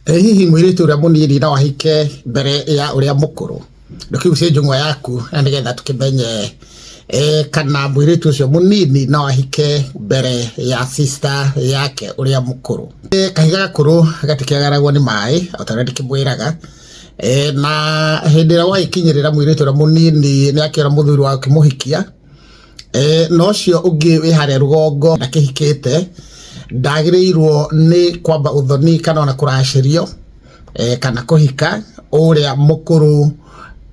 Hihi mwiritu uria munini no ahike mbere ya uria mukuru? Ndukiucie njung'wa yaku na nigetha tukimenye kana mwiritu ucio munini no ahike mbere ya sister yake uria mukuru. Kahiga gakuru gatikiagaragwo ni mai utaria ndikimwiraga na hindi ira waikinyirira mwiritu uria munini ni akiora muthuri wa kimuhikia no cio ungi wi haria rugongo ndakihikite ndagirirwo ni kwamba uthoni kana ona kuracirio kana kuhika uria mukuru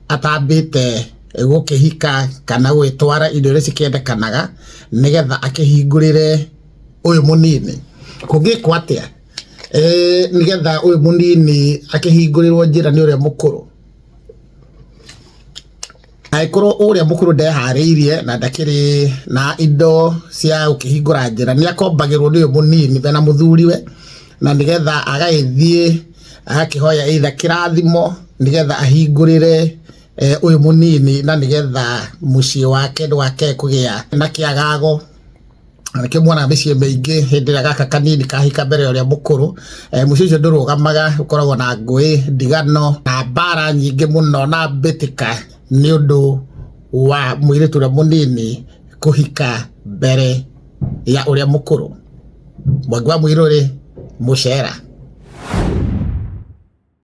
atambite gukihika kana gwitwara indo iria cikiendekanaga nigetha akihingurire uyu munini. Kungikwa atia nigetha uyu munini akihingurirwo njira ni uria mukuru? Aikoro uria mukuru ndehariirie na ndakiri na indo cia ukihingura njira ni akombagirwo ni uyu munini bena muthuriwe na nigetha agaithie akihoya either kirathimo nigetha ahingurire uyu munini na nigetha mucii wake ndwake kugia na kiagago. Nikimwona micii mingi hindi ria gaka kanini kahika mbere ya uria mukuru mucii ucio ndurugamaga ukoragwo na ngui ndigano na mbara nyingi muno na mbitika ni undu wa mwiritu uria munini kuhika mbere ya uria mukuru. Mwangi wa Muiruri Mucera.